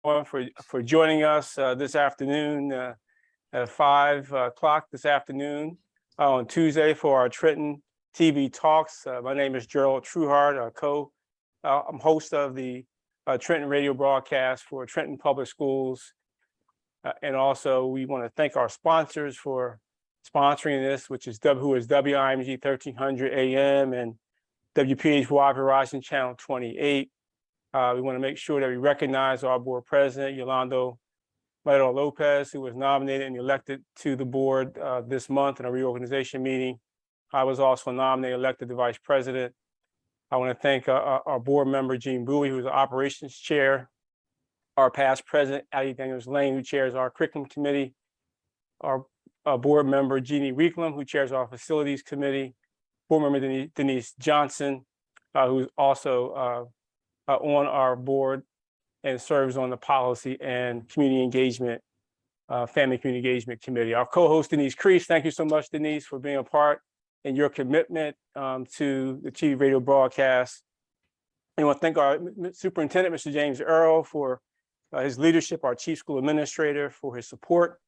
for joining us this afternoon at 5 o'clock this afternoon on Tuesday for our Trenton TV Talks. My name is Gerald Trueheart, I'm host of the Trenton radio broadcast for Trenton Public Schools. And also we want to thank our sponsors for sponsoring this, which is WIMG 1300 AM and WPHY Verizon Channel 28. We want to make sure that we recognize our board president, Yolando Madero Lopez, who was nominated and elected to the board this month in a reorganization meeting. I was also nominated, elected the vice president. I want to thank our board member, Gene Bowie, who is the operations chair, our past president, Addie Daniels Lane, who chairs our curriculum committee, our board member, Jeannie Weeklam, who chairs our facilities committee, board member Denise Johnson, who's also on our board and serves on the policy and community engagement, family community engagement committee. Our co-host, Denise Crease, thank you so much, Denise, for being a part and your commitment to the TV radio broadcast. And I want to thank our superintendent, Mr. James Earl, for his leadership, our chief school administrator for his support,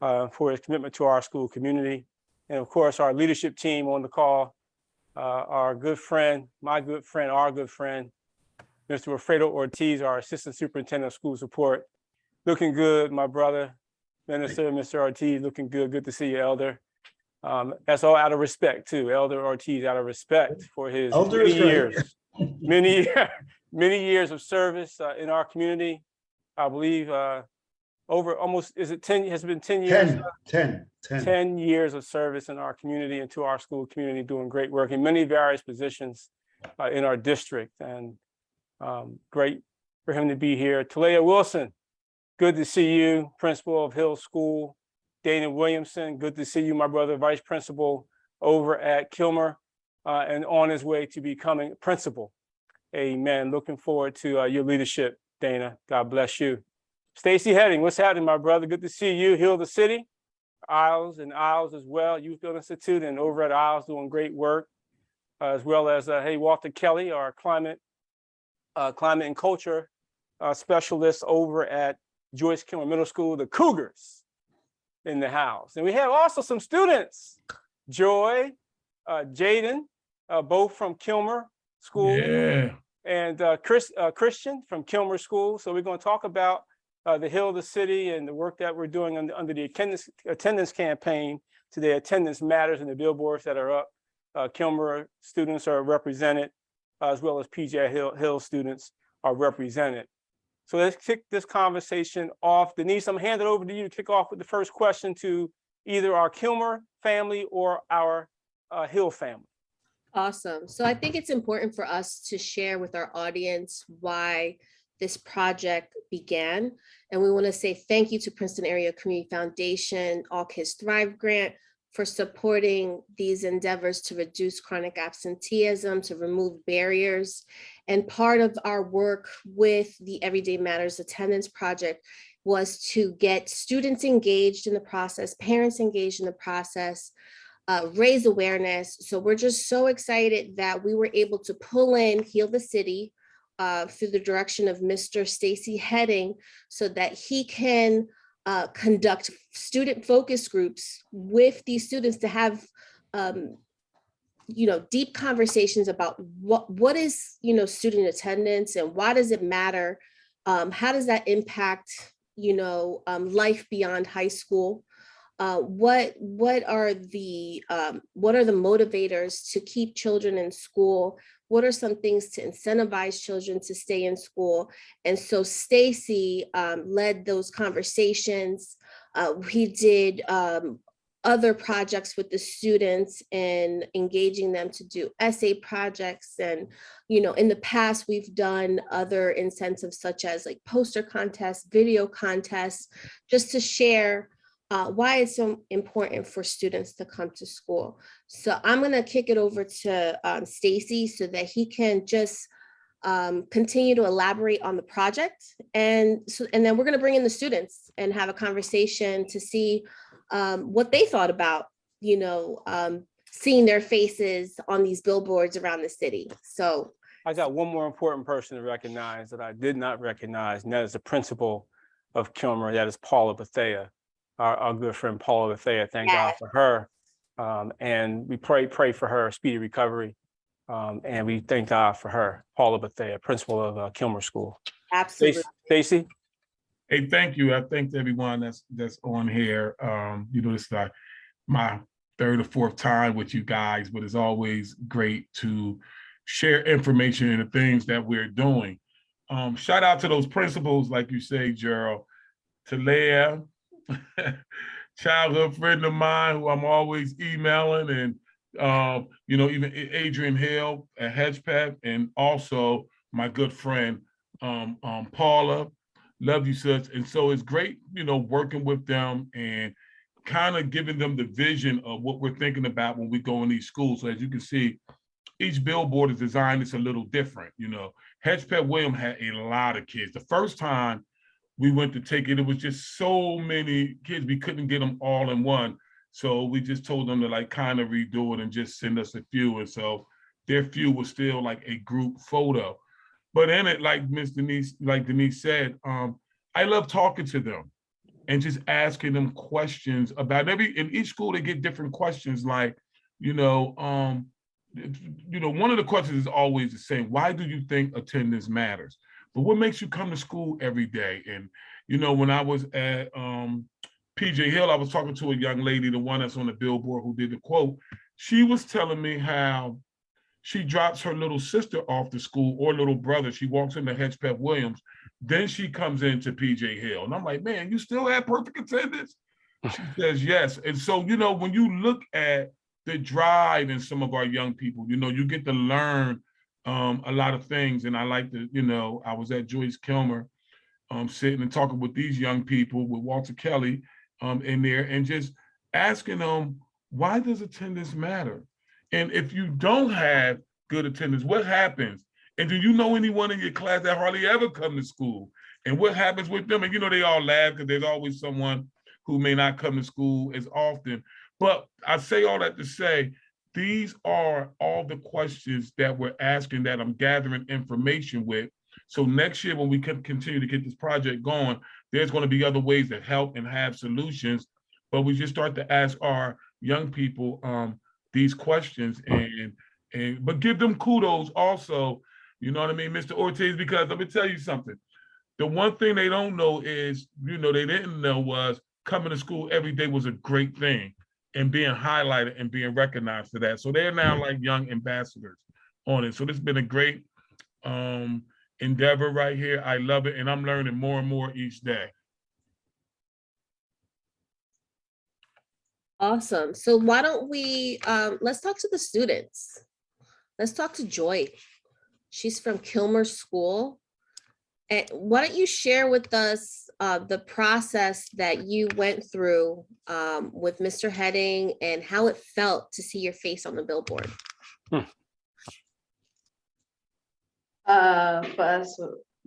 for his commitment to our school community. And of course, our leadership team on the call, our good friend, our good friend, Mr. Wilfredo Ortiz, our assistant superintendent of school support. Looking good, my brother, Minister, Mr. Ortiz, looking good. Good to see you, Elder. That's all out of respect too. Elder Ortiz, out of respect for his many years of service in our community. I believe over almost, is it 10, has it been 10 years? 10 years of service in our community and to our school community, doing great work in many various positions in our district. And great for him to be here. Talia Wilson, good to see you, principal of Hill School. Dana Williamson, good to see you, my brother, vice principal over at Kilmer, and on his way to becoming principal. Amen. Looking forward to your leadership, Dana. God bless you. Stacy Heading, what's happening, my brother? Good to see you. Heal the City, Isles as well, Youth Build Institute, and over at Isles doing great work, as well as hey, Walter Kelly, our climate and culture specialist over at Joyce Kilmer Middle School, the Cougars in the house. And we have also some students, Joy, Jaden, both from Kilmer School, and Christian from Kilmer School. So we're going to talk about the Hill of the City and the work that we're doing under the attendance campaign today. Attendance matters, and the billboards that are up. Kilmer students are represented, as well as PJ Hill students are represented. So let's kick this conversation off. Denise, I'm handing it over to you to kick off with the first question to either our Kilmer family or our Hill family. Awesome. So I think it's important for us to share with our audience why this project began. And we want to say thank you to Princeton Area Community Foundation, All Kids Thrive Grant, for supporting these endeavors to reduce chronic absenteeism, to remove barriers. And part of our work with the Everyday Matters Attendance Project was to get students engaged in the process, parents engaged in the process, raise awareness. So we're just so excited that we were able to pull in Heal the City through the direction of Mr. Stacy Heading, so that he can conduct student focus groups with these students to have deep conversations about what is student attendance and why does it matter, how does that impact life beyond high school, what are the motivators to keep children in school, what are some things to incentivize children to stay in school. And so Stacy led those conversations. He did other projects with the students and engaging them to do essay projects. And, in the past, we've done other incentives such as like poster contests, video contests, just to share why it's so important for students to come to school. So I'm going to kick it over to Stacy so that he can just continue to elaborate on the project. And then we're going to bring in the students and have a conversation to see what they thought about, seeing their faces on these billboards around the city. So I got one more important person to recognize that I did not recognize, and that is the principal of Kilmer. That is Paula Bethea, our good friend Paula Bethea. Thank God for her. And we pray for her speedy recovery. And we thank God for her, Paula Bethea, principal of Kilmer School. Absolutely. Stacy? Hey, thank you. I thank everyone that's on here. You know, this is my third or fourth time with you guys, but it's always great to share information and the things that we're doing. Shout out to those principals, like you say, Gerald, to Leah, childhood friend of mine who I'm always emailing, and you know, even Adrian Hill at HedgePep, and also my good friend Paula. Love you, sis. And so it's great, you know, working with them and kind of giving them the vision of what we're thinking about when we go in these schools. So as you can see, each billboard is designed, it's a little different, you know. HedgePep William had a lot of kids. The first time we went to take it, it was just so many kids, we couldn't get them all in one. So we just told them to like kind of redo it and just send us a few. And so their few was still like a group photo. But in it, like Denise said, I love talking to them and just asking them questions about in each school they get different questions. Like, you know, one of the questions is always the same. Why do you think attendance matters? But what makes you come to school every day? And, you know, when I was at PJ Hill, I was talking to a young lady, the one that's on the billboard who did the quote. She was telling me how she drops her little sister off to school or little brother. She walks into HedgePep Williams. Then she comes into PJ Hill. And I'm like, man, you still have perfect attendance? She says, yes. And so, you know, when you look at the drive in some of our young people, you know, you get to learn a lot of things. And I like to, you know, I was at Joyce Kilmer sitting and talking with these young people, with Walter Kelly in there, and just asking them, why does attendance matter? And if you don't have good attendance, what happens? And do you know anyone in your class that hardly ever come to school? And what happens with them? And you know, they all laugh because there's always someone who may not come to school as often. But I say all that to say, these are all the questions that we're asking, that I'm gathering information with. So next year, when we can continue to get this project going, there's going to be other ways to help and have solutions. But we just start to ask our young people these questions, but give them kudos also, you know what I mean, Mr. Ortiz, because let me tell you something. The one thing they don't know is, you know, they didn't know was coming to school every day was a great thing and being highlighted and being recognized for that. So they're now like young ambassadors on it. So this has been a great endeavor right here. I love it. And I'm learning more and more each day. Awesome. So why don't we, let's talk to the students. Let's talk to Joy. She's from Kilmer School. And why don't you share with us the process that you went through with Mr. Heading and how it felt to see your face on the billboard? The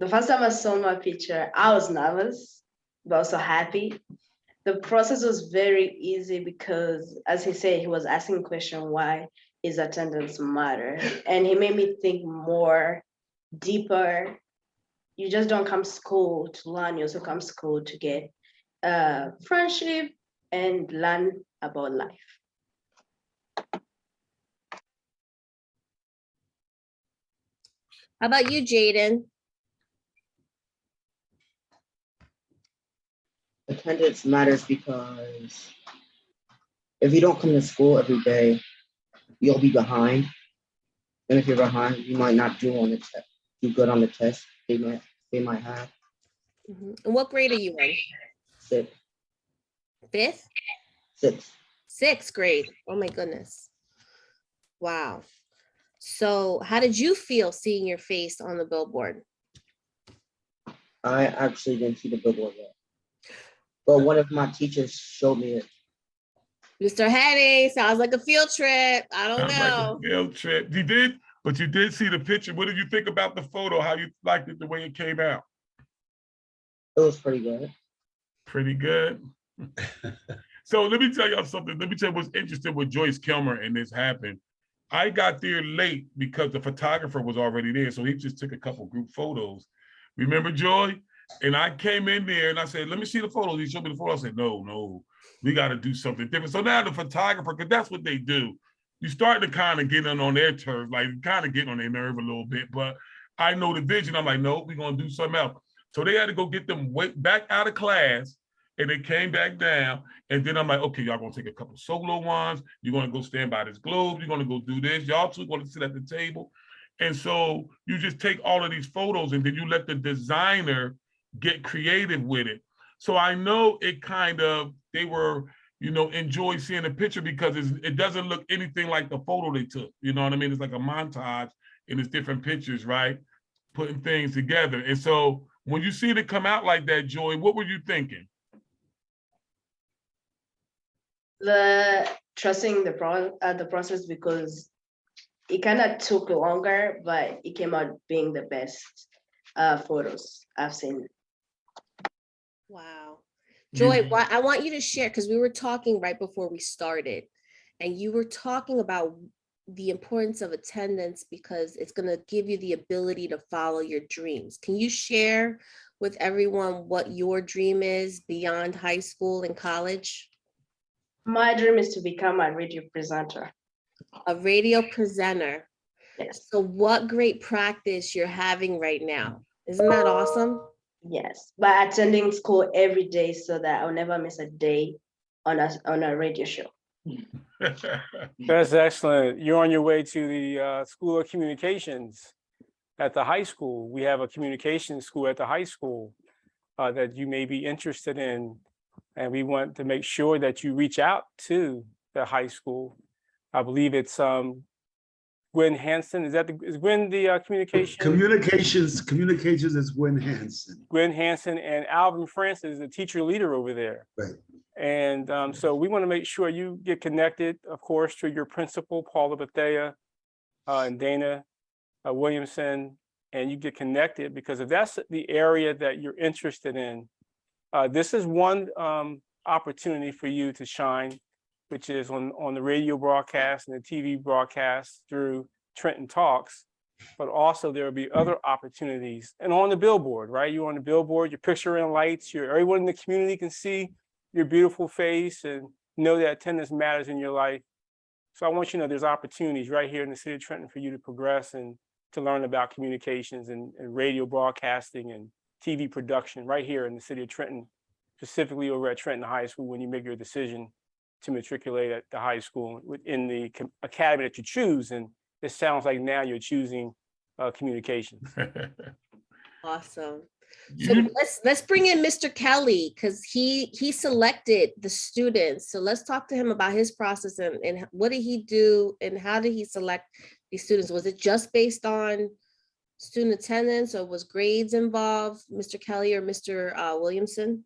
first time I saw my picture, I was nervous, but also happy. The process was very easy because, as he said, he was asking a question, why is attendance matter? And he made me think more deeper. You just don't come to school to learn, you also come to school to get friendship and learn about life. How about you, Jaden? Attendance matters because if you don't come to school every day, you'll be behind. And if you're behind, you might not do good on the test they might have. And what grade are you in? Sixth. Fifth? Sixth grade. Oh my goodness. Wow. So how did you feel seeing your face on the billboard? I actually didn't see the billboard yet, but one of my teachers showed me it. Mr. Heading, sounds like a field trip. I don't Sounds know. like a field trip. You did, but you did see the picture. What did you think about the photo? How you liked it, the way it came out? It was pretty good. Pretty good. So let me tell y'all something. Let me tell you what's interesting with Joyce Kilmer and this happened. I got there late because the photographer was already there. So he just took a couple group photos. Remember, Joy? And I came in there and I said, let me see the photos. He showed me the photo. I said, no, we got to do something different. So now the photographer, because that's what they do. You start to kind of get on their turf, like kind of getting on their nerve a little bit. But I know the vision. I'm like, no, we're going to do something else. So they had to go get them back out of class. And they came back down. And then I'm like, okay, y'all gonna take a couple solo ones. You're gonna go stand by this globe. You're gonna go do this. Y'all two gonna sit at the table. And so you just take all of these photos and then you let the designer get creative with it. So I know it kind of, they were, enjoy seeing the picture because it doesn't look anything like the photo they took. You know what I mean? It's like a montage and it's different pictures, right? Putting things together. And so when you see it come out like that, Joy, what were you thinking? Trusting the process because it kind of took longer, but it came out being the best photos I've seen. Wow. Joy, I want you to share, because we were talking right before we started, and you were talking about the importance of attendance because it's going to give you the ability to follow your dreams. Can you share with everyone what your dream is beyond high school and college? My dream is to become a radio presenter. A radio presenter. Yes. So what great practice you're having right now. Isn't that awesome? Yes, by attending school every day so that I'll never miss a day on a radio show. That's excellent. You're on your way to the School of Communications at the high school. We have a communications school at the high school that you may be interested in. And we want to make sure that you reach out to the high school. I believe it's Gwen Hansen. Is Gwen the communication? Communications is Gwen Hansen. Gwen Hansen and Alvin Francis is the teacher leader over there. Right. And so we want to make sure you get connected, of course, to your principal, Paula Bethea and Dana Williamson, and you get connected because if that's the area that you're interested in, this is one opportunity for you to shine, which is on the radio broadcast and the TV broadcast through Trenton Talks, but also there will be other opportunities. And on the billboard, right? You're on the billboard, your picture in lights, everyone in the community can see your beautiful face and know that attendance matters in your life. So I want you to know there's opportunities right here in the city of Trenton for you to progress and to learn about communications and radio broadcasting and TV production right here in the city of Trenton, specifically over at Trenton High School when you make your decision to matriculate at the high school within the academy that you choose. And it sounds like now you're choosing communications. Awesome. So let's bring in Mr. Kelly because he selected the students. So let's talk to him about his process and what did he do and how did he select these students? Was it just based on student attendance or was grades involved, Mr. Kelly or Mr. Williamson?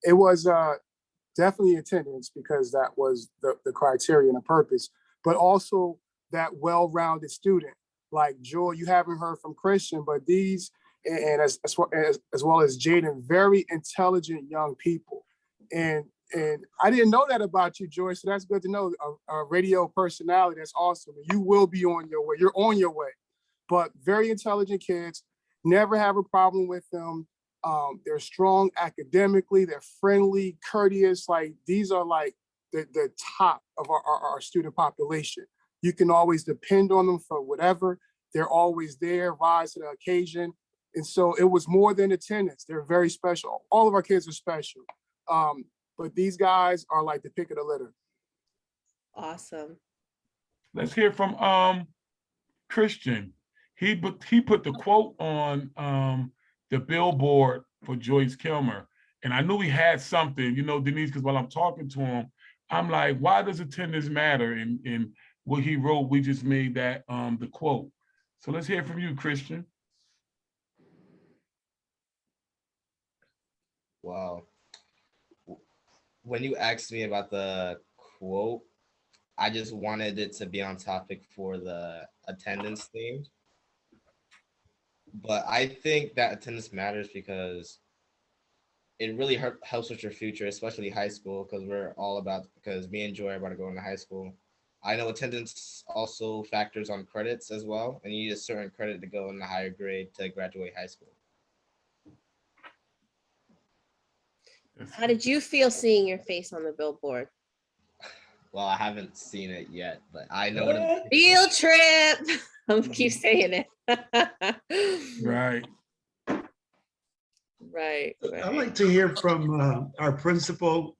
It was definitely attendance because that was the criteria and the purpose, but also that well-rounded student. Like Joy, you haven't heard from Christian, but these, and as well as Jaden, very intelligent young people. And I didn't know that about you, Joy, so that's good to know. A radio personality, that's awesome. You will be on your way. You're on your way. But very intelligent kids, never have a problem with them. They're strong academically, they're friendly, courteous. Like these are like the top of our student population. You can always depend on them for whatever. They're always there, rise to the occasion. And so it was more than attendance. They're very special. All of our kids are special. But these guys are like the pick of the litter. Awesome. Let's hear from Christian. He put the quote on the billboard for Joyce Kilmer. And I knew he had something, Denise, because while I'm talking to him, I'm like, why does attendance matter? And what he wrote, we just made that the quote. So let's hear from you, Christian. Wow. When you asked me about the quote, I just wanted it to be on topic for the attendance theme. But I think that attendance matters because it really helps with your future, especially high school, because me and Joy are about to go into high school. I know attendance also factors on credits as well, and you need a certain credit to go in the higher grade to graduate high school. How did you feel seeing your face on the billboard? Well, I haven't seen it yet, but I know what Field trip. I'm keep saying it. Right. Right. I'd like to hear from our principal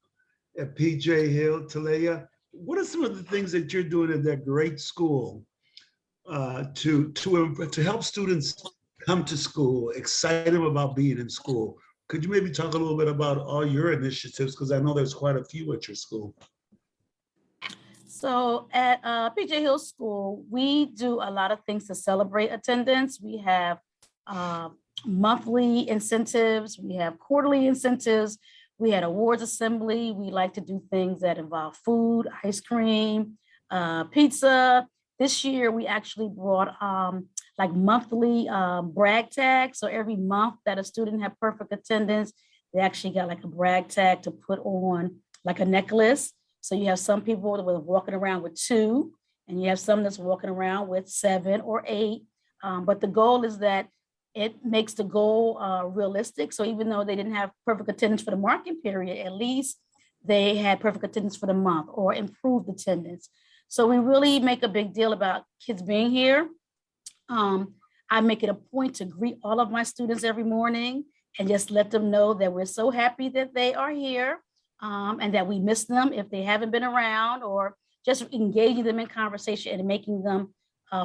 at PJ Hill, Talea. What are some of the things that you're doing at that great school to help students come to school, excite them about being in school? Could you maybe talk a little bit about all your initiatives? Because I know there's quite a few at your school. So at PJ Hill School, we do a lot of things to celebrate attendance. We have monthly incentives, we have quarterly incentives, we had awards assembly. We like to do things that involve food, ice cream, pizza. This year, we actually brought like monthly brag tags. So every month that a student had perfect attendance, they actually got like a brag tag to put on like a necklace. So you have some people that were walking around with 2, and you have some that's walking around with 7 or 8. But the goal is that it makes the goal realistic. So even though they didn't have perfect attendance for the marking period, at least they had perfect attendance for the month or improved attendance. So we really make a big deal about kids being here. I make it a point to greet all of my students every morning and just let them know that we're so happy that they are here. And that we miss them if they haven't been around, or just engaging them in conversation and making them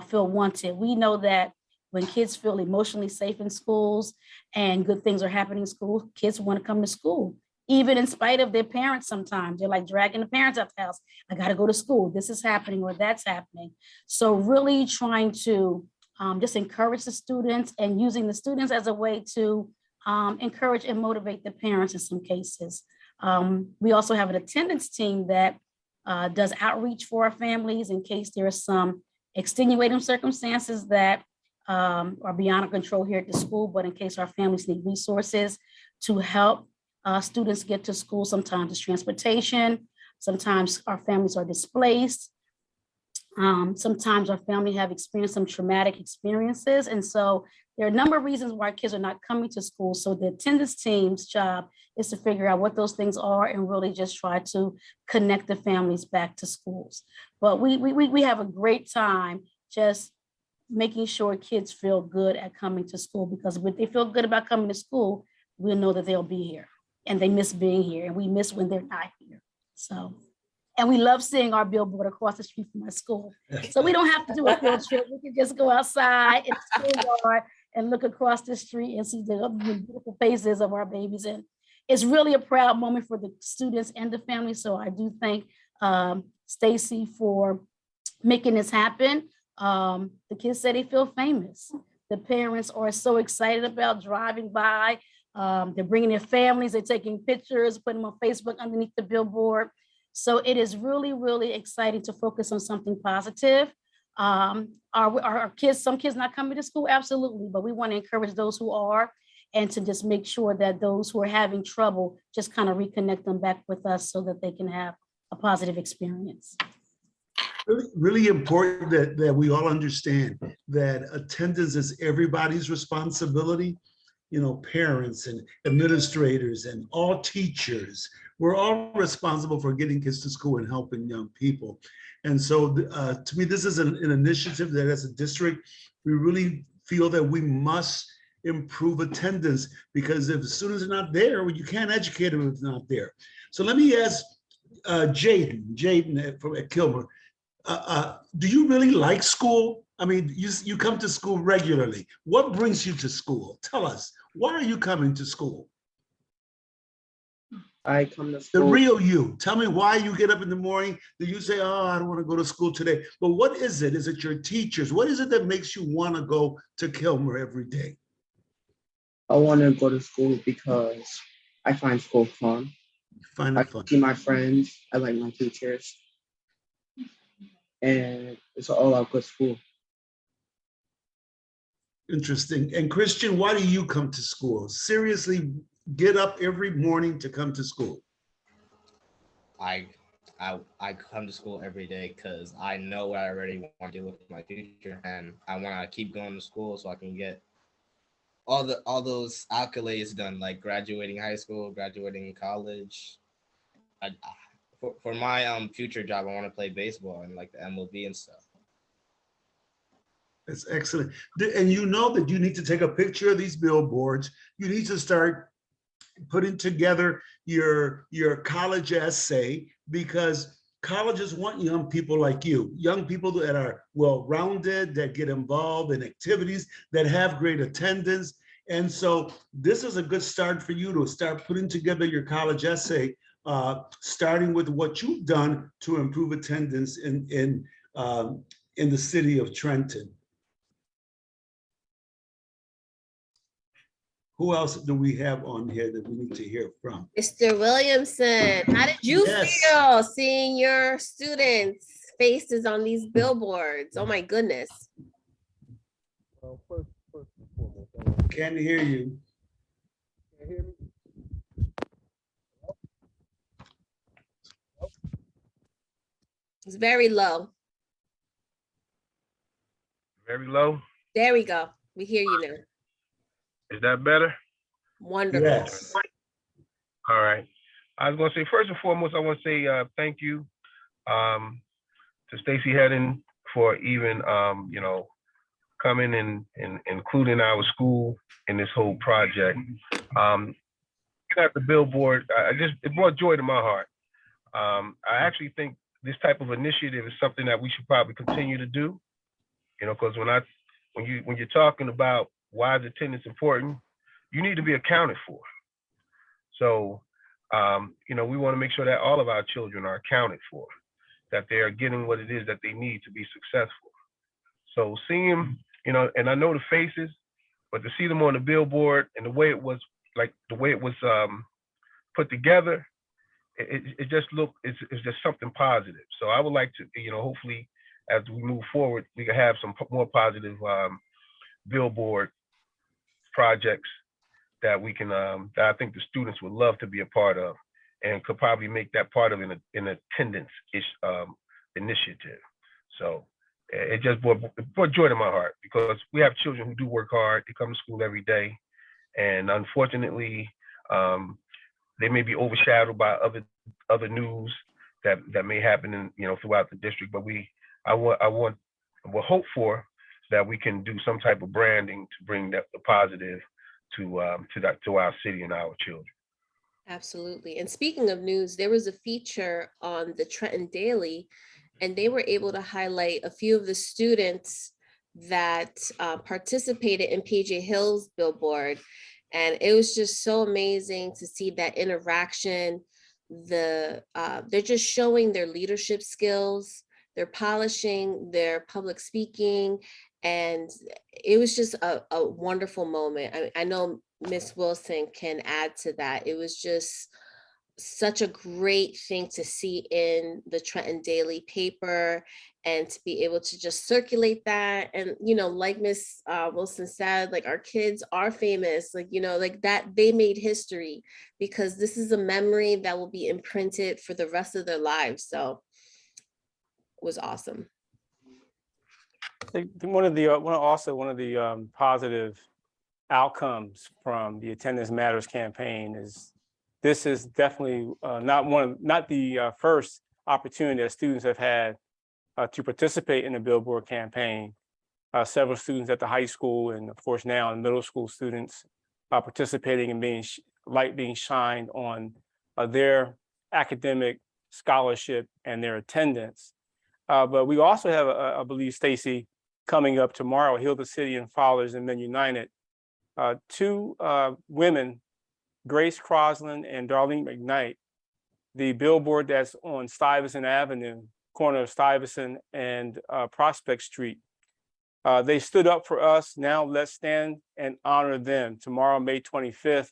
feel wanted. We know that when kids feel emotionally safe in schools and good things are happening in school, kids want to come to school, even in spite of their parents. Sometimes they're like dragging the parents out the house. I got to go to school. This is happening or that's happening. So really trying to just encourage the students and using the students as a way to encourage and motivate the parents in some cases. We also have an attendance team that does outreach for our families in case there are some extenuating circumstances that are beyond our control here at the school, but in case our families need resources to help students get to school. Sometimes it's transportation, sometimes our families are displaced. Sometimes our family have experienced some traumatic experiences. And so there are a number of reasons why kids are not coming to school. So the attendance team's job is to figure out what those things are and really just try to connect the families back to schools. But we have a great time just making sure kids feel good at coming to school, because if they feel good about coming to school, we'll know that they'll be here, and they miss being here, and we miss when they're not here. So, and we love seeing our billboard across the street from our school. So we don't have to do a field trip. We can just go outside in the schoolyard and look across the street and see the beautiful faces of our babies. And it's really a proud moment for the students and the family. So I do thank Stacy for making this happen. The kids say they feel famous. The parents are so excited about driving by. They're bringing their families, they're taking pictures, putting them on Facebook underneath the billboard. So it is really, really exciting to focus on something positive. Our kids, some kids not coming to school? Absolutely, but we want to encourage those who are, and to just make sure that those who are having trouble, just kind of reconnect them back with us so that they can have a positive experience. Really important that we all understand that attendance is everybody's responsibility. You know, parents and administrators and all teachers, we're all responsible for getting kids to school and helping young people. And so to me, this is an initiative that as a district, we really feel that we must improve attendance, because if the students are not there, well, you can't educate them if it's not there. So let me ask Jaden at Kilmer, do you really like school? I mean, you come to school regularly. What brings you to school? Tell us, why are you coming to school? I come to The school. real you. Tell me why you get up in the morning. Do you say, oh, I don't want to go to school today? But what is it? Is it your teachers? What is it that makes you want to go to Kilmer every day? I want to go to school because I find school fun. Find I it fun. see my friends. I like my teachers. And it's all out good school. Interesting. And Christian, why do you come to school? Seriously, get up every morning to come to school. I I come to school every day because I know what I already want to do with my future, and I want to keep going to school so I can get all those accolades done, like graduating high school, graduating college. For my future job, I want to play baseball and like the MLB and stuff. That's excellent. And you know that you need to take a picture of these billboards. You need to start putting together your college essay, because colleges want young people like you, young people that are well-rounded, that get involved in activities, that have great attendance. And so this is a good start for you to start putting together your college essay, starting with what you've done to improve attendance in the city of Trenton. Who else do we have on here that we need to hear from? Mr. Williamson, how did you Yes. feel seeing your students' faces on these billboards? Oh my goodness. First and foremost, Can't hear you. can you hear me? It's very low. Very low. There we go. We hear you now. Is that better? Wonderful. Yes. All right. I was going to say, first and foremost, I want to say thank you to Stacy Hedden for even, coming and including our school in this whole project. At the Billboard, it brought joy to my heart. I actually think this type of initiative is something that we should probably continue to do. Because when you're talking about why is attendance important, you need to be accounted for. So, we want to make sure that all of our children are accounted for, that they are getting what it is that they need to be successful. So seeing them, and I know the faces, but to see them on the billboard and the way it was put together, it just looked, it's just something positive. So I would like to, hopefully as we move forward, we can have some more positive billboard projects that we can, that I think the students would love to be a part of, and could probably make that part of an attendance initiative. So it just brought joy to my heart, because we have children who do work hard. They come to school every day, and unfortunately, they may be overshadowed by other news that may happen in throughout the district. But we'll hope for that we can do some type of branding to bring the positive to our city and our children. Absolutely. And speaking of news, there was a feature on the Trenton Daily, and they were able to highlight a few of the students that participated in PJ Hill's billboard. And it was just so amazing to see that interaction. They're just showing their leadership skills, they're polishing their public speaking, and it was just a wonderful moment. I know Miss Wilson can add to that. It was just such a great thing to see in the Trenton Daily paper, and to be able to just circulate that. And, like Miss Wilson said, like, our kids are famous, like that they made history, because this is a memory that will be imprinted for the rest of their lives. So it was awesome. I think one of the positive outcomes from the Attendance Matters campaign is this is definitely not the first opportunity that students have had to participate in the Billboard campaign. Several students at the high school, and of course now middle school students participating and being shined on their academic scholarship and their attendance. But we also have, I believe, Stacy, coming up tomorrow, Heal the City and Fathers and Men United. Two women, Grace Crosland and Darlene McKnight, the billboard that's on Stuyvesant Avenue, corner of Stuyvesant and Prospect Street. They stood up for us. Now let's stand and honor them tomorrow, May 25th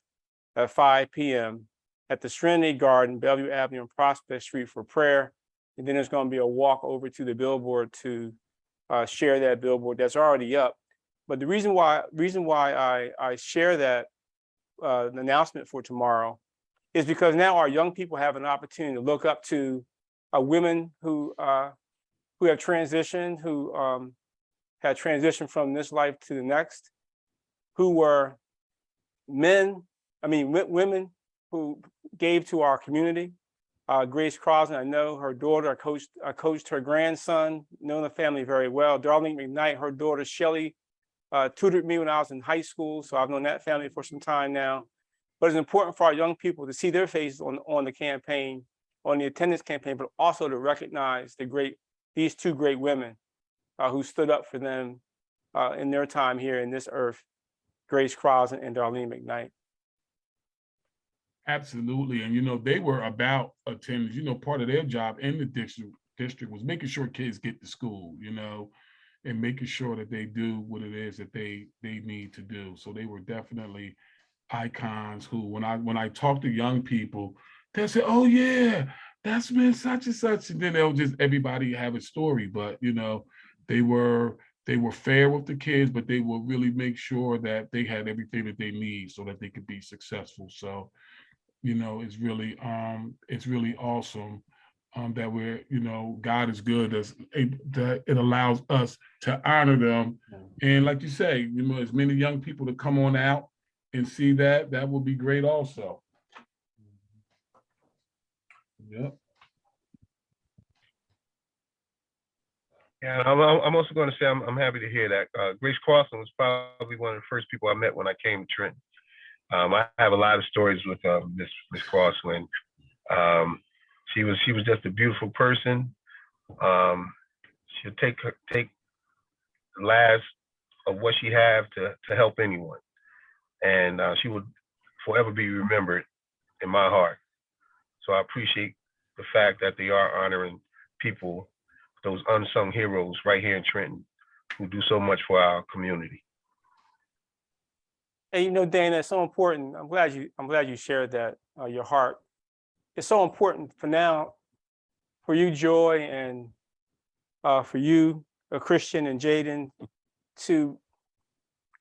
at 5 p.m. at the Serenity Garden, Bellevue Avenue and Prospect Street for prayer. And then there's going to be a walk over to the billboard to share that billboard that's already up. But the reason why I share that the announcement for tomorrow is because now our young people have an opportunity to look up to women who have transitioned, who had transitioned from this life to the next, who were women who gave to our community. Grace Crosby, I know her daughter, I coached her grandson, know the family very well. Darlene McKnight, her daughter Shelly, tutored me when I was in high school, so I've known that family for some time now. But it's important for our young people to see their faces on the campaign, on the attendance campaign, but also to recognize these two great women who stood up for them in their time here in this earth, Grace Crosby and Darlene McKnight. Absolutely. And, they were about attendance, part of their job in the district was making sure kids get to school, and making sure that they do what it is that they need to do. So they were definitely icons who, when I talk to young people, they'll say, oh yeah, that's been such and such. And then everybody have a story, but they were fair with the kids, but they will really make sure that they had everything that they need so that they could be successful. So, it's really awesome that we're, God is good, that it allows us to honor them. And like you say, as many young people to come on out and see that will be great also. Yep. Yeah, I'm also going to say I'm happy to hear that. Grace Crosby was probably one of the first people I met when I came to Trenton. I have a lot of stories with Miss Crosby. She was just a beautiful person. She'll take the last of what she have to help anyone, and she will forever be remembered in my heart. So I appreciate the fact that they are honoring people, those unsung heroes right here in Trenton, who do so much for our community. And Dana, it's so important. I'm glad you shared that, your heart. It's so important for you, Joy, and for you, Christian and Jaden, to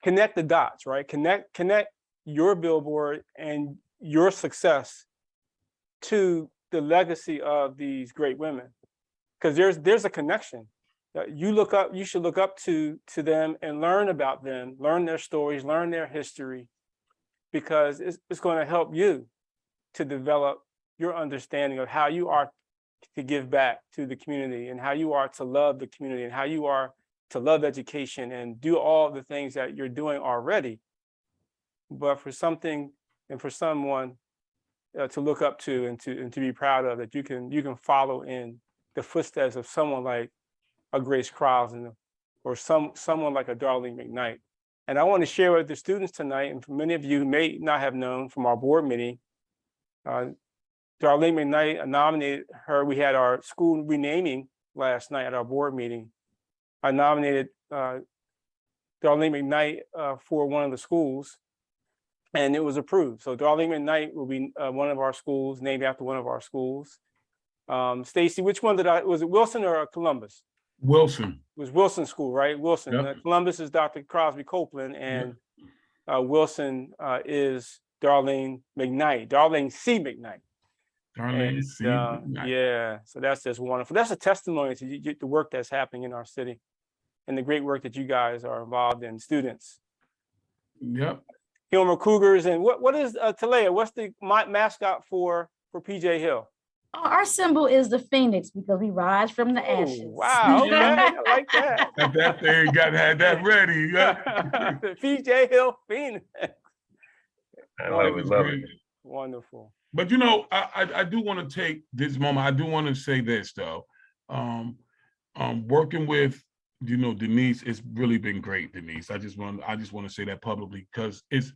connect the dots, right? Connect your billboard and your success to the legacy of these great women, because there's a connection. You should look up to them and learn about them, learn their stories, learn their history, because it's going to help you to develop your understanding of how you are to give back to the community, and how you are to love the community, and how you are to love education and do all the things that you're doing already. But for something and for someone to look up to and to be proud of, that you can follow in the footsteps of someone like a Grace Crosby or someone like a Darlene McKnight. And I want to share with the students tonight, and for many of you who may not have known from our board meeting, Darlene McKnight nominated her. We had our school renaming last night at our board meeting. I nominated Darlene McKnight for one of the schools, and it was approved. So Darlene McKnight will be one of our schools, named after one of our schools. Stacy, which one was it, Wilson or Columbus? Wilson. It was Wilson School, right? Wilson. Yep. Columbus is Dr. Crosby Copeland, and Wilson is Darlene McKnight, Darlene C. McKnight. Darlene C. McKnight. Yeah, so that's just wonderful. That's a testimony to the work that's happening in our city and the great work that you guys are involved in, students. Yep. Kilmer Cougars, and what is Talea? What's the mascot for PJ Hill? Our symbol is the phoenix, because we rise from the ashes. Wow, okay, I like that. Got that thing, had that ready. Yeah. The PJ Hill Phoenix. I love it. Wonderful. But I do want to take this moment. I do want to say this though. Working with Denise, it's really been great, Denise. I just want to say that publicly, because it's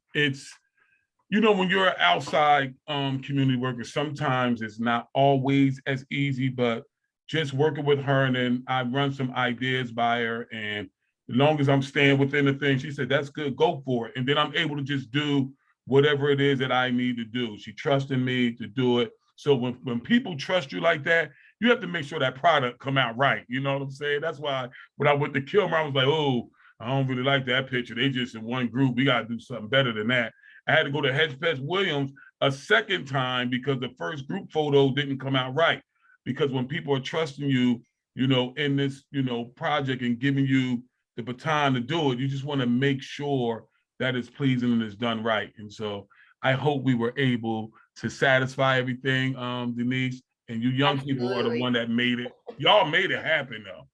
when you're an outside community worker, sometimes it's not always as easy, but just working with her, and then I run some ideas by her, and as long as I'm staying within the thing, she said, that's good, go for it. And then I'm able to just do whatever it is that I need to do. She trusted me to do it. So when people trust you like that, you have to make sure that product come out right. You know what I'm saying? That's why when I went to Kilmer, I was like, oh, I don't really like that picture. They just in one group. We got to do something better than that. I had to go to Hedgepeth Williams a second time because the first group photo didn't come out right. because when people are trusting you, you know, in this, you know, project and giving you the baton to do it, you just want to make sure that it's pleasing and it's done right. And so I hope we were able to satisfy everything, Denise, and you young people are the Absolutely. one that made it. Y'all made it happen though.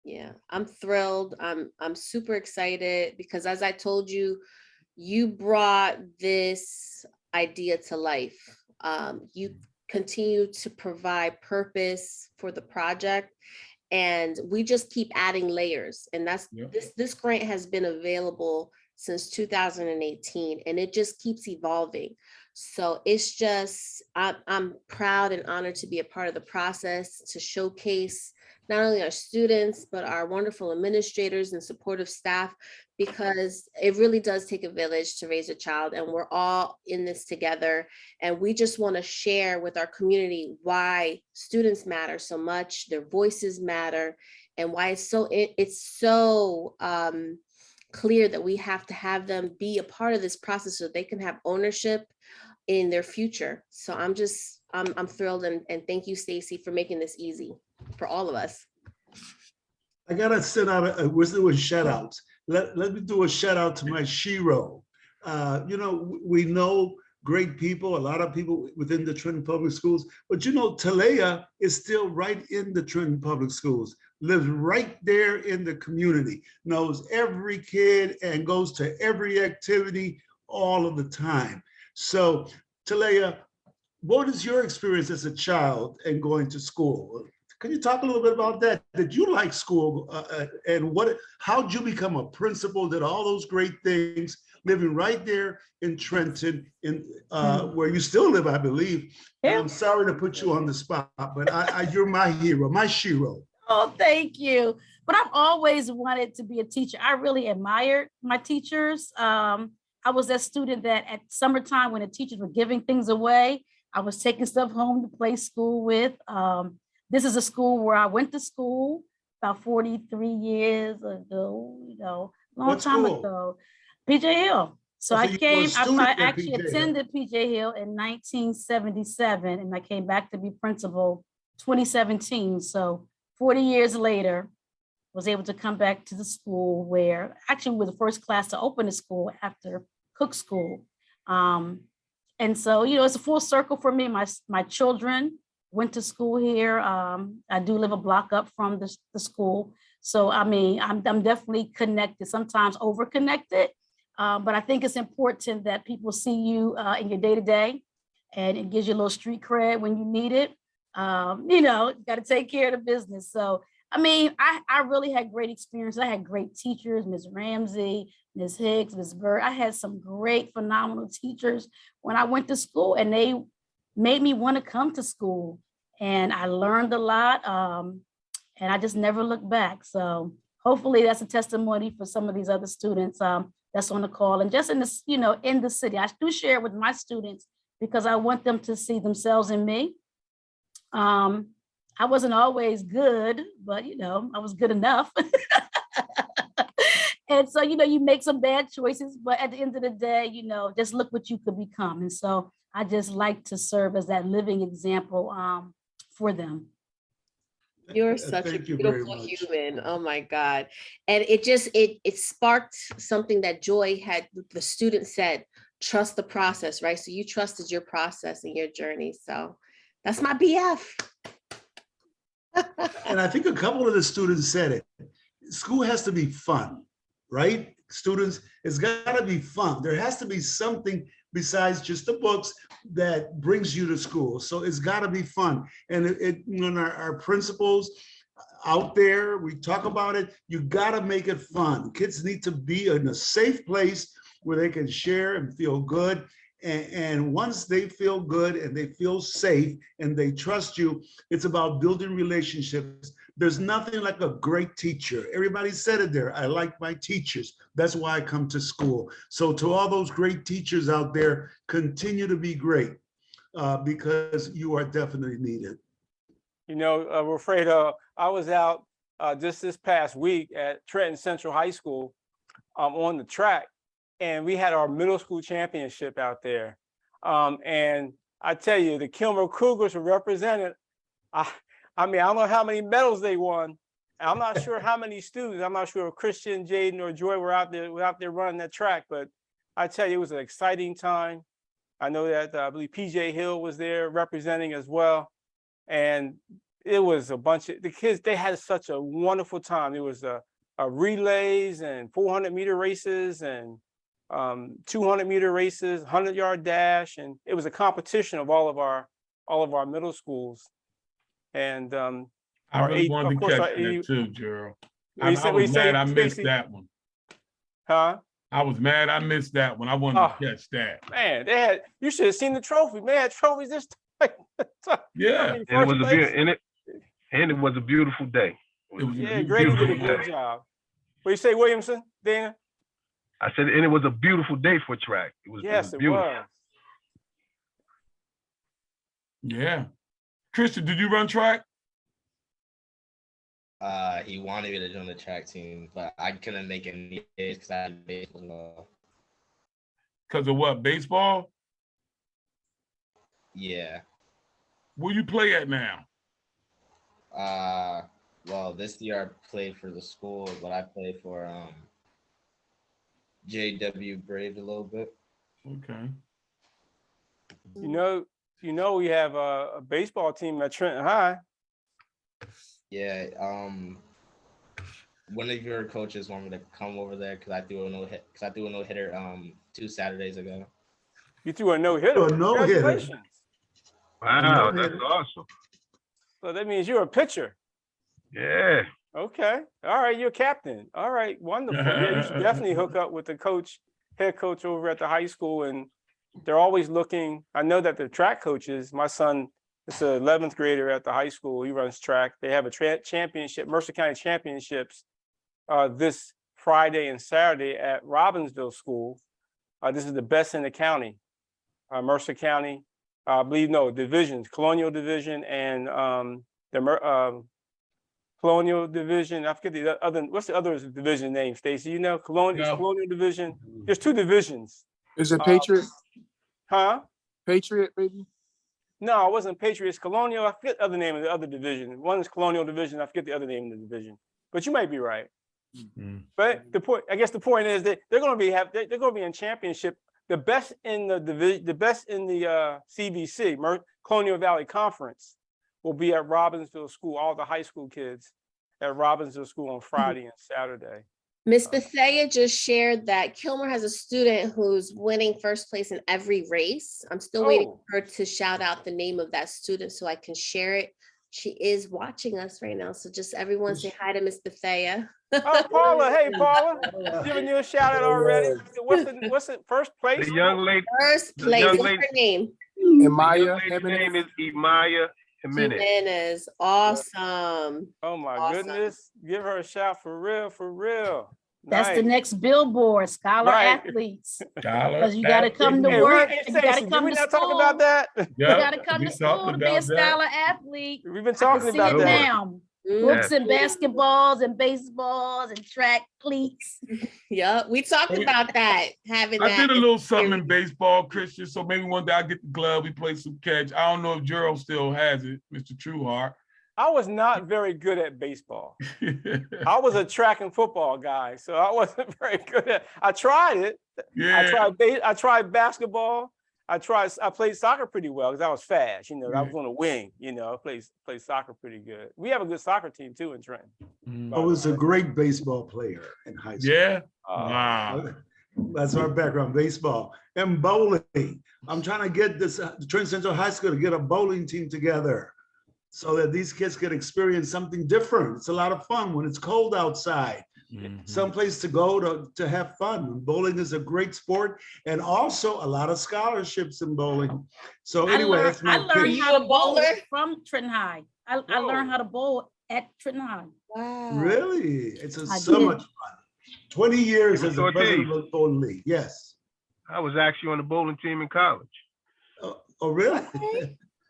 Yeah, I'm thrilled. I'm super excited because as I told you, you brought this idea to life. You continue to provide purpose for the project, and we just keep adding layers. And that's Yep. this grant has been available since 2018, and it just keeps evolving. So it's just I'm proud and honored to be a part of the process to showcase not only our students, but our wonderful administrators and supportive staff, because it really does take a village to raise a child, and we're all in this together. And we just want to share with our community why students matter so much, their voices matter, and why it's so clear that we have to have them be a part of this process so they can have ownership in their future. So I'm thrilled, and thank you, Stacy, for making this easy for all of us. I gotta send out we're doing shout outs. Let me do a shout out to my shiro. You know, we know great people, a lot of people within the Trenton Public Schools, but you know, Talea is still right in the Trenton Public Schools, lives right there in the community, knows every kid and goes to every activity all of the time. So Talea, what is your experience as a child and going to school? Can you talk a little bit about that? Did you like school, and how'd you become a principal? Did all those great things, living right there in Trenton, in where you still live, I believe. And I'm sorry to put you on the spot, but you're my hero, my shiro. Oh, thank you. But I've always wanted to be a teacher. I really admired my teachers. I was that student that at summertime when the teachers were giving things away, I was taking stuff home to play school with. This is a school where I went to school about 43 years ago, you know, long What time school? ago, PJ Hill. So Oh, so I you were a came, student I at actually PJ Hill. attended PJ Hill in 1977, and I came back to be principal 2017. So 40 years later, was able to come back to the school where actually we were the first class to open the school after Cook School. And so, you know, it's a full circle for me. My children went to school here. I do live a block up from the school. So, I mean, I'm definitely connected, sometimes over-connected, but I think it's important that people see you in your day-to-day, and it gives you a little street cred when you need it. You know, got to take care of the business. So, I mean, I really had great experience. I had great teachers, Ms. Ramsey, Ms. Hicks, Ms. Bird. I had some great, phenomenal teachers when I went to school, and they made me want to come to school. And I learned a lot, and I just never looked back. So hopefully that's a testimony for some of these other students that's on the call. And just in this, you know, in the city, I do share it with my students because I want them to see themselves in me. I wasn't always good, but, you know, I was good enough. And so, you know, you make some bad choices, but at the end of the day, you know, just look what you could become. And so I just like to serve as that living example for them. You're such a Thank you very beautiful much. human. Oh my God. And it sparked something that Joy had, the student said, trust the process, right? So you trusted your process and your journey. So that's my BF. And I think a couple of the students said it. School has to be fun, right? Students, it's got to be fun. There has to be something besides just the books that brings you to school. So it's got to be fun. And when our principals out there, we talk about it, you got to make it fun. Kids need to be in a safe place where they can share and feel good. And once they feel good and they feel safe and they trust you, it's about building relationships. There's nothing like a great teacher. Everybody said it there. I like my teachers. That's why I come to school. So to all those great teachers out there, continue to be great because you are definitely needed. You know, Wilfredo, I was out just this past week at Trenton Central High School on the track, and we had our middle school championship out there. And I tell you, the Kilmer Cougars were represented I mean, I don't know how many medals they won. I'm not sure how many students. I'm not sure if Christian, Jaden, or Joy were out there running that track, but I tell you, it was an exciting time. I know that I believe PJ Hill was there representing as well. And it was a bunch of the kids, they had such a wonderful time. There was a relays and 400-meter races and 200-meter races, 100-yard dash, and it was a competition of all of our middle schools. And I really wanted of to course, catch that too, Gerald. I what was you say, mad I missed Stacy? that one. Huh? I was mad I missed that one. I wanted Oh. to catch that. Man, you should have seen the trophy. Man, they had trophies this time. Yeah. And it was it was a beautiful day. It was a Yeah, Grady did a beautiful good day. job. What you say, Williamson, Dana? I said, and it was a beautiful day for track. Yes, it beautiful. was. Yeah. Christian, did you run track? He wanted me to join the track team, but I couldn't make any days because I had baseball. Because of what? Baseball? Yeah. Where you play at now? Well, this year I played for the school, but I played for JW Braves a little bit. Okay. You know, we have a baseball team at Trenton High. Yeah. One of your coaches want me to come over there because I threw a no hitter 2 Saturdays ago. You threw a no-hitter. A no-hitter. Congratulations. Wow, that's awesome. So that means you're a pitcher. Yeah. Okay. All right, you're a captain. All right, wonderful. Yeah, you should definitely hook up with the head coach over at the high school. And they're always looking. I know that the track coaches, my son is an 11th grader at the high school. He runs track. They have a championship, Mercer County Championships, this Friday and Saturday at Robbinsville School. This is the best in the county. Mercer County, I believe, divisions, Colonial Division and the Colonial Division. I forget the other, what's the other division name, Stacy? You know, Colonial Division. There's 2 divisions. Is it Patriot? Huh? Patriot, maybe? No, it wasn't Patriots. Colonial, I forget the other name of the other division. One is Colonial Division. I forget the other name of the division. But you might be right. Mm-hmm. But the point is that they're going to be in championship. The best in the division, the best in the CVC, Colonial Valley Conference, will be at Robbinsville School. All the high school kids at Robbinsville School on Friday and Saturday. Miss Bethea just shared that Kilmer has a student who's winning first place in every race. I'm still waiting for her to shout out the name of that student so I can share it. She is watching us right now. So just everyone say hi to Miss Bethea. Oh, Paula. Hey, Paula. Giving you a shout out already. What's it? First place? The young lady. First place. young What's lady- her name? The Amaya young lady's name is Imaya Jimenez. Jimenez. Awesome. Oh my Awesome. goodness. Give her a shout for real, for real. That's the Nice. next Billboard, scholar Right. athletes. Dollar. Because you got to come to Hey, work. hey, and you got Stacey, to did come we to not talk school. about that? You got to come we to school talked to be a about that. scholar athlete. We've been I talking can see about it that. now. Mm. Books and basketballs and baseballs and track cleats. Yep, we talked about that. Having I that. did a little something in baseball, Christian. So maybe one day I get the glove, we play some catch. I don't know if Gerald still has it, Mr. Trueheart. I was not very good at baseball. I was a track and football guy, so I wasn't very good at. I tried it. Yeah. I tried basketball. I played soccer pretty well because I was fast. I was on the wing. I played soccer pretty good. We have a good soccer team too in Trenton. I was a great baseball player in high school. Yeah. Uh, Wow. That's our background, baseball. And bowling. I'm trying to get the Trenton Central High School to get a bowling team together so that these kids can experience something different. It's a lot of fun when it's cold outside. Mhm. Someplace to go to have fun. Bowling is a great sport and also a lot of scholarships in bowling. So anyway, that's I my learned pitch. how to You a bowl bowler? from Trenton High. I learned how to bowl at Trenton High. Wow. Really? It's I so did. much fun. 20 years You as a were president of the bowling league. Yes. I was actually on the bowling team in college. Oh, really?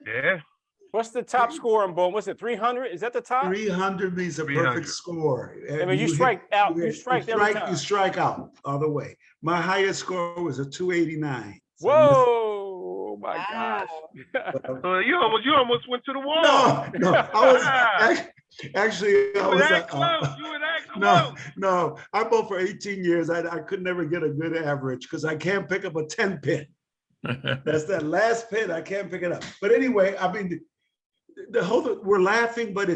Yeah. What's the top score in bowling? What's it? 300? Is that the top? 300 means a 300. perfect score. I mean, you strike out. You strike every time. You strike out all the way. My highest score was a 289. So Whoa! My Wow. gosh. So you almost went to the wall. No, I was actually, You I were was, that close. You were that no, close. no, I bowled for 18 years. I could never get a good average because I can't pick up a 10 pin. That's that last pin. I can't pick it up. But anyway, I mean, the whole, we're laughing, but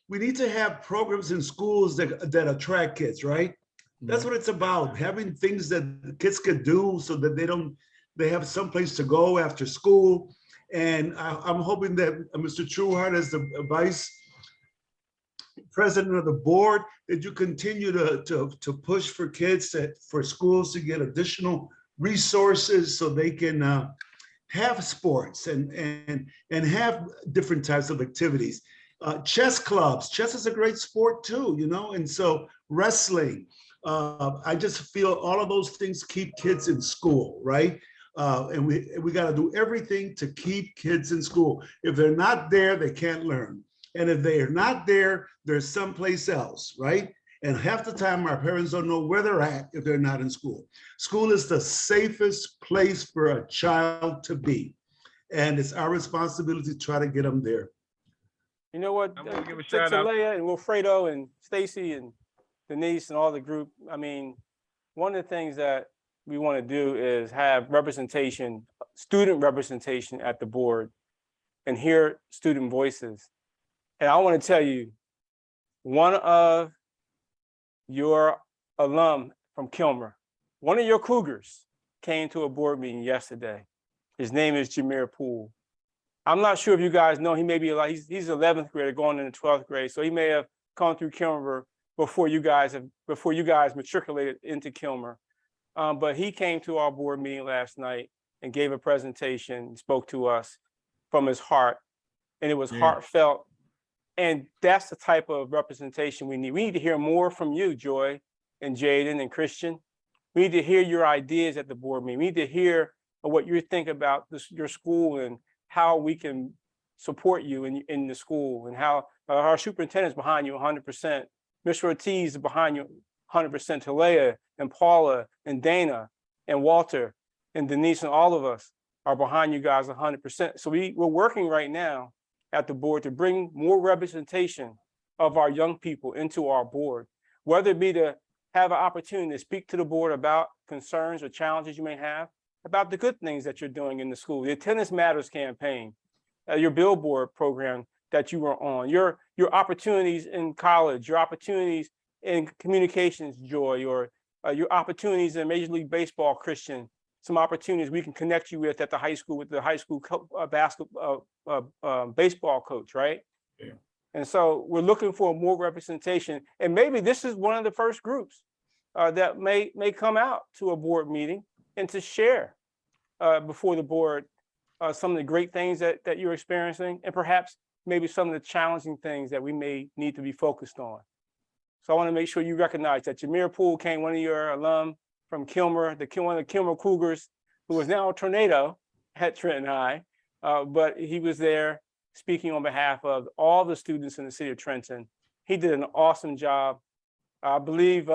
we need to have programs in schools that attract kids, right? That's what it's about, having things that kids could do so that they have someplace to go after school. And I'm hoping that Mr. Trueheart, as the vice president of the board, that you continue to push for kids, for schools to get additional resources so they can have sports and have different types of activities. Chess clubs, chess is a great sport too, you know, and so wrestling. I just feel all of those things keep kids in school, right? And we got to do everything to keep kids in school. If they're not there, they can't learn. And if they are not there, they're someplace else, right? And half the time, our parents don't know where they're at if they're not in school. School is the safest place for a child to be. And it's our responsibility to try to get them there. You know what? I'm gonna give a To shout out. Leah and Wilfredo and Stacy and Denise and all the group, I mean, one of the things that we want to do is have representation, student representation at the board and hear student voices. And I want to tell you, one of your alum from Kilmer, one of your Cougars came to a board meeting yesterday. His name is Jameer Poole. I'm not sure if you guys know, he may be like, he's 11th grader going into 12th grade. So he may have come through Kilmer before you guys matriculated into Kilmer. But he came to our board meeting last night and gave a presentation, spoke to us from his heart, and it was heartfelt. And that's the type of representation we need. We need to hear more from you, Joy and Jaden and Christian. We need to hear your ideas at the board meeting. We need to hear what you think about your school and how we can support you in the school, and how our superintendent's behind you 100%. Mr. Ortiz is behind you 100%. Talea and Paula and Dana and Walter and Denise and all of us are behind you guys 100%. So we're working right now at the board to bring more representation of our young people into our board, whether it be to have an opportunity to speak to the board about concerns or challenges you may have, about the good things that you're doing in the school, the Attendance Matters campaign, your Billboard program that you were on, your opportunities in college, your opportunities in communications, Joy, or your opportunities in Major League Baseball, Christian, some opportunities we can connect you with at the high school with the high school baseball coach, right? Yeah. And so we're looking for more representation, and maybe this is one of the first groups that may come out to a board meeting and to share before the board some of the great things that you're experiencing, and perhaps maybe some of the challenging things that we may need to be focused on. So I want to make sure you recognize that Jameer Poole came, one of your alum from Kilmer, one of the Kilmer Cougars, who is now a Tornado at Trenton High, but he was there speaking on behalf of all the students in the city of Trenton. He did an awesome job. I believe,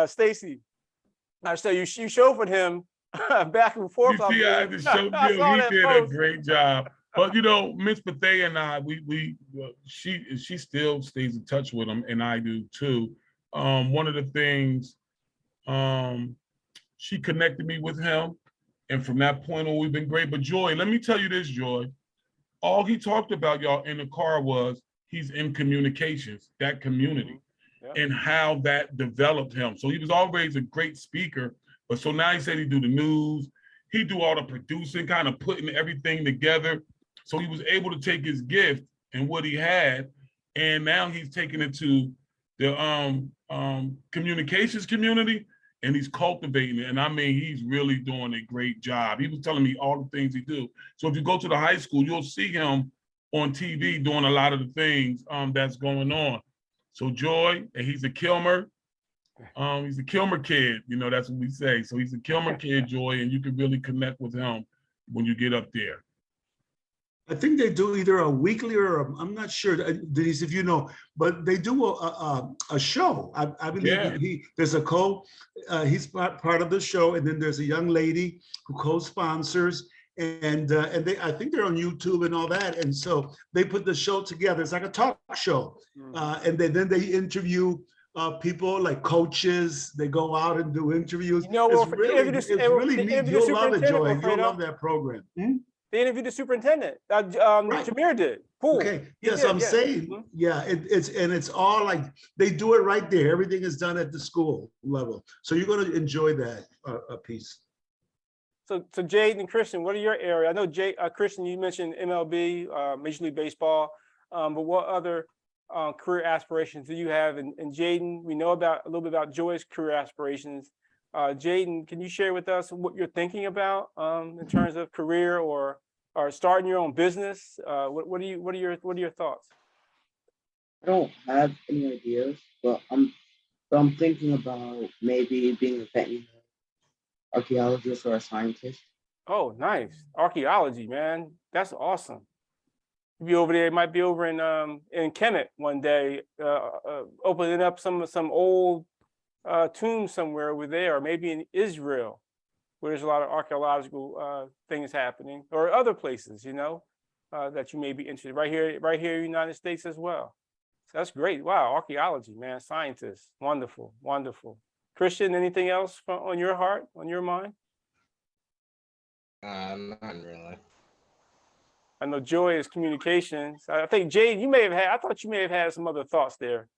Stacy, I said you chauffeured him back and forth. You see, I had to show you, he did a great job. But you know, Miss Bethea and I, she still stays in touch with him, and I do too. One of the things, she connected me with him, and from that point on, we've been great. But Joy, let me tell you this, Joy. All he talked about, y'all, in the car was he's in communications, that community, and how that developed him. So he was always a great speaker, but so now he said he do the news, he do all the producing, kind of putting everything together. So he was able to take his gift and what he had, and now he's taking it to the communications community, and he's cultivating it. And I mean, he's really doing a great job. He was telling me all the things he do. So if you go to the high school, you'll see him on TV doing a lot of the things that's going on. So Joy, and he's a Kilmer. He's a Kilmer kid, you know, that's what we say. So he's a Kilmer kid, Joy, and you can really connect with him when you get up there. I think they do either a weekly or I'm not sure, Denise, if you know, but they do a show. I believe there's a he's part of the show, and then there's a young lady who co-sponsors, and I think they're on YouTube and all that. And so they put the show together. It's like a talk show. And then they interview people like coaches. They go out and do interviews. You know, It's really they neat. interviewed the You'll love it, superintendent, Joy. You'll Wilfredo. love that program. They interviewed the superintendent. Right. Jameer did. Cool. Okay, He yes, did, I'm yeah. saying, yeah, it's all like, they do it right there. Everything is done at the school level. So you're gonna enjoy that piece. So Jade and Christian, what are your area? I know Christian, you mentioned MLB, Major League Baseball, but what other career aspirations do you have? And Jaden, we know a little bit about Joy's career aspirations. Jaden, can you share with us what you're thinking about in terms of career or starting your own business? What are your thoughts? I don't have any ideas, but I'm thinking about maybe being a veterinarian, archaeologist, or a scientist. Oh, nice. Archaeology, man. That's awesome. Be over there, might be over in Kemet one day, opening up some old tombs somewhere over there, or maybe in Israel, where there's a lot of archaeological things happening, or other places, you know, that you may be interested. Right here in the United States as well. So that's great. Wow, archaeology, man, scientists. Wonderful, wonderful. Christian, anything else on your heart, on your mind? Not really. I know Joy is communications. I think Jade, I thought you may have had some other thoughts there.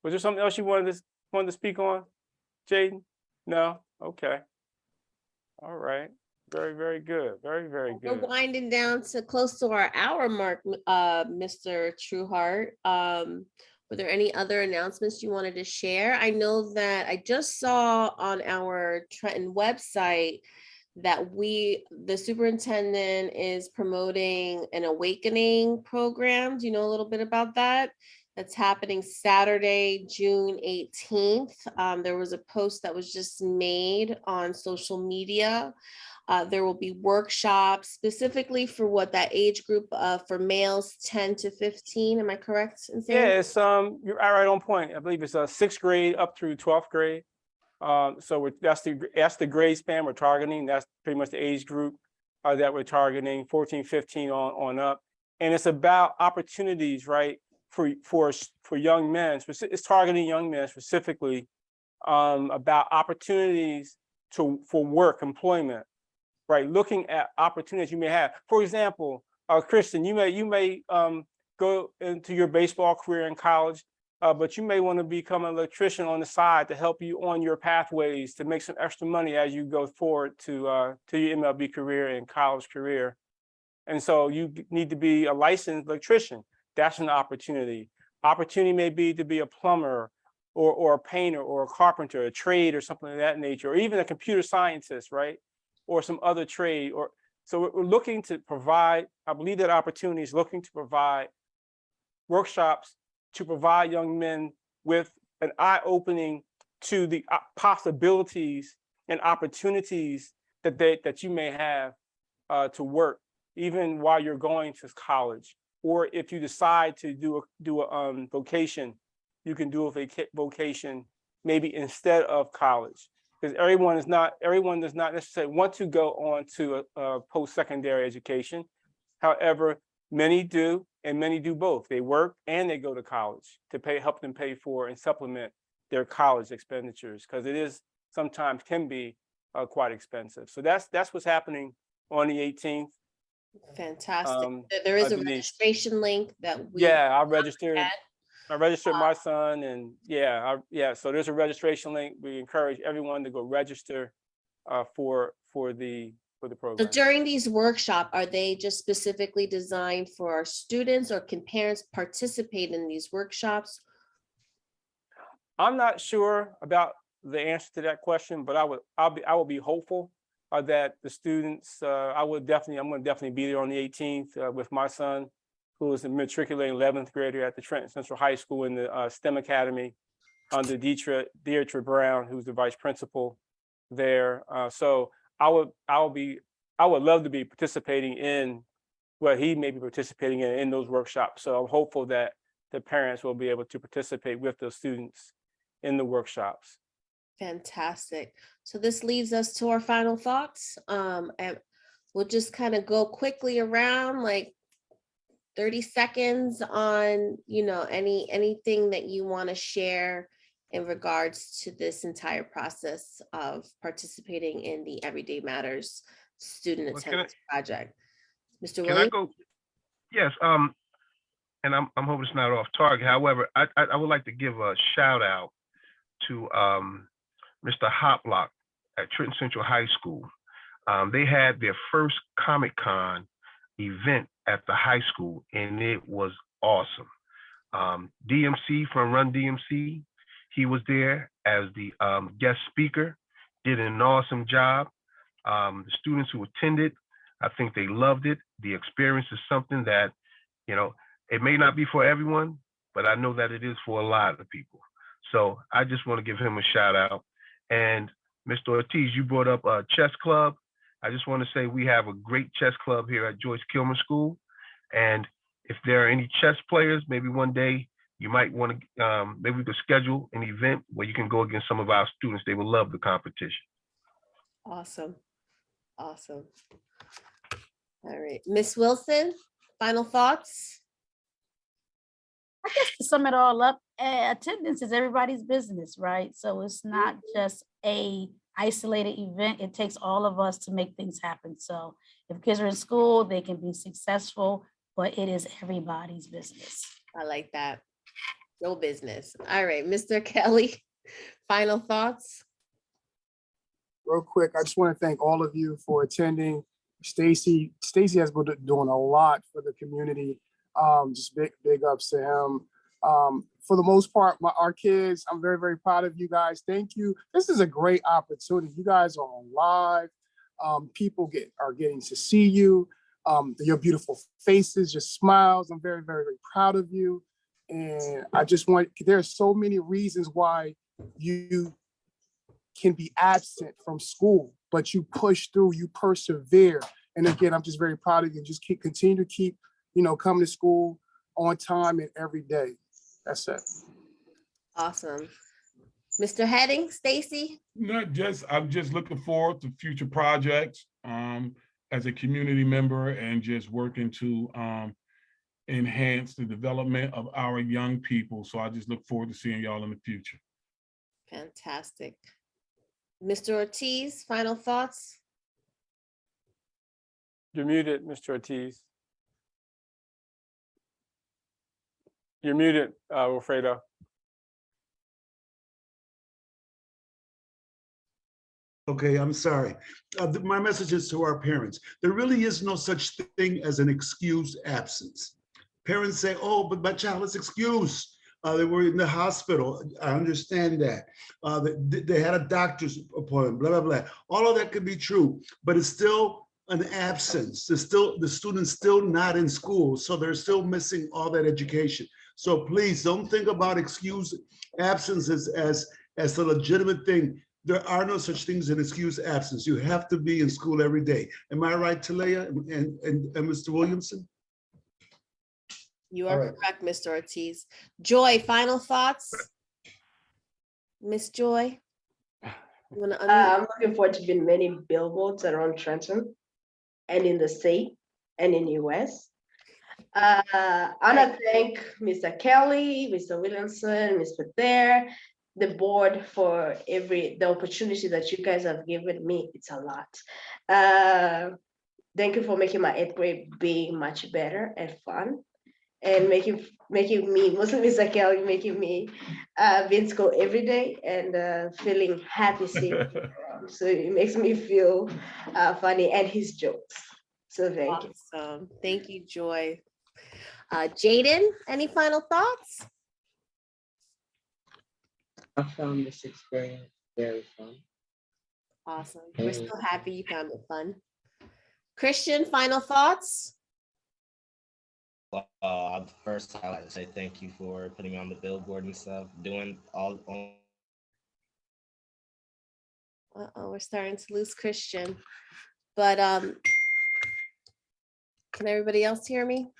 Was there something else you wanted to speak on, Jaden? No? Okay. All right. Very, very good. Very, very We're good. winding down to close to our hour mark, Mr. Trueheart. Were there any other announcements you wanted to share? I know that I just saw on our Trenton website that the superintendent is promoting an awakening program. Do you know a little bit about that? That's happening Saturday, June 18th. There was a post that was just made on social media. There will be workshops specifically for what that age group for males 10 to 15. Am I correct in saying? Yeah, it's you're right on point. I believe it's 6th grade up through 12th grade. So that's the grade span we're targeting. That's pretty much the age group that we're targeting, 14, 15 on up. And it's about opportunities, right, for young men. It's targeting young men specifically about opportunities for work, employment, right? Looking at opportunities you may have. For example, Kristen, you may go into your baseball career in college, but you may want to become an electrician on the side to help you on your pathways to make some extra money as you go forward to your MLB career and college career. And so you need to be a licensed electrician. That's an opportunity. Opportunity may be to be a plumber or a painter or a carpenter, a trade or something of that nature, or even a computer scientist, right? Or some other trade. So we're looking to provide, I believe that opportunity is looking to provide workshops to provide young men with an eye-opening to the possibilities and opportunities that you may have to work, even while you're going to college. Or if you decide to do a vocation, you can do a vocation maybe instead of college, because everyone does not necessarily want to go on to a post-secondary education. However, many do, and many do both. They work and they go to college to help them pay for and supplement their college expenditures, because it is sometimes can be quite expensive. So that's what's happening on the 18th. Fantastic. There is a registration link that we I registered my son, and so there's a registration link. We encourage everyone to go register for the program. So during these workshops, are they just specifically designed for our students, or can parents participate in these workshops? I'm not sure about the answer to that question, but I will be hopeful that the students, I'm going to definitely be there on the 18th with my son, who is a matriculating 11th grader at the Trenton Central High School in the STEM Academy under Deirdre Brown, who's the vice principal there. So I would love to be participating in what he may be participating in those workshops. So I'm hopeful that the parents will be able to participate with the students in the workshops. Fantastic. So this leads us to our final thoughts. we'll just kind of go quickly around, like 30 seconds on, anything that you want to share in regards to this entire process of participating in the Everyday Matters Student Well, can I- Attendance Project. Mr. Can I Williams? go? Yes, and I'm hoping it's not off target. However, I would like to give a shout out to Mr. Hoplock at Trenton Central High School. They had their first Comic-Con event at the high school, and it was awesome. DMC from Run DMC, he was there as the guest speaker, did an awesome job. The students who attended, I think they loved it. The experience is something that, it may not be for everyone, but I know that it is for a lot of people. So I just want to give him a shout out. And Mr. Ortiz, you brought up a chess club. I just want to say we have a great chess club here at Joyce Kilmer School. And if there are any chess players, maybe one day you might want to, maybe we could schedule an event where you can go against some of our students. They will love the competition. Awesome. Awesome. All right, Miss Wilson, final thoughts? I guess to sum it all up, attendance is everybody's business, right? So it's not just a isolated event. It takes all of us to make things happen. So if kids are in school, they can be successful, but it is everybody's business. I like that. No business. All right, Mr. Kelly, final thoughts? Real quick, I just want to thank all of you for attending. Stacy has been doing a lot for the community. Just big ups to him. For the most part, our kids, I'm very, very proud of you guys. Thank you. This is a great opportunity. You guys are on live. People are getting to see you. Your beautiful faces, your smiles. I'm very, very, very proud of you. And I just there's so many reasons why you can be absent from school, but you push through, you persevere. And again, I'm just very proud of you. Just continue to keep, coming to school on time and every day. That's it. Awesome. Mr. Heading, Stacy? I'm just looking forward to future projects as a community member and just working to enhance the development of our young people. So I just look forward to seeing y'all in the future. Fantastic. Mr. Ortiz, final thoughts? You're muted, Mr. Ortiz. You're muted, Wilfredo. Okay, I'm sorry. My message is to our parents. There really is no such thing as an excused absence. Parents say, oh, but my child is excused. They were in the hospital. I understand that. They had a doctor's appointment, blah, blah, blah. All of that could be true, but it's still an absence. The student's still not in school, so they're still missing all that education. So please don't think about excused absences as a legitimate thing. There are no such things as an excused absence. You have to be in school every day. Am I right, Talea and Mr. Williamson? You are correct, Mr. Ortiz. Joy, final thoughts? Miss Joy? You wanna unmute? I'm looking forward to being many billboards around Trenton and in the state and in the US. I want to thank Mr. Kelly, Mr. Williamson, Mr. Thayer, the board for the opportunity that you guys have given me. It's a lot. Thank you for making my 8th grade being much better and fun, and making me, mostly Mr. Kelly, making me be in school every day and feeling happy seeing him around. So it makes me feel funny, and his jokes. So thank you. Awesome. Thank you, Joy. Jaden, any final thoughts? I found this experience very fun. Awesome. We're so happy you found it fun. Christian, final thoughts? First, I'd like to say thank you for putting me on the billboard and stuff, doing all. Uh-oh, we're starting to lose Christian. But can everybody else hear me?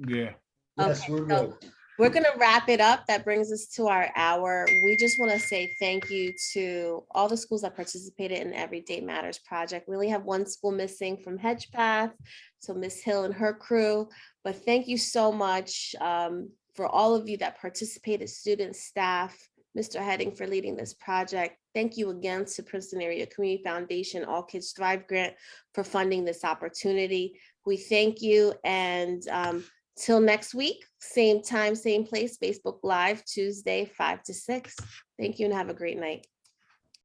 Yeah. Yes, Okay, we're so good. We're gonna wrap it up. That brings us to our hour. We just want to say thank you to all the schools that participated in the Everyday Matters project. We only have one school missing from Hedgepath, so Miss Hill and her crew. But thank you so much for all of you that participated, students, staff, Mr. Heading for leading this project. Thank you again to Princeton Area Community Foundation, All Kids Thrive Grant for funding this opportunity. We thank you, and till next week, same time, same place, Facebook Live, Tuesday, 5 to 6. Thank you and have a great night.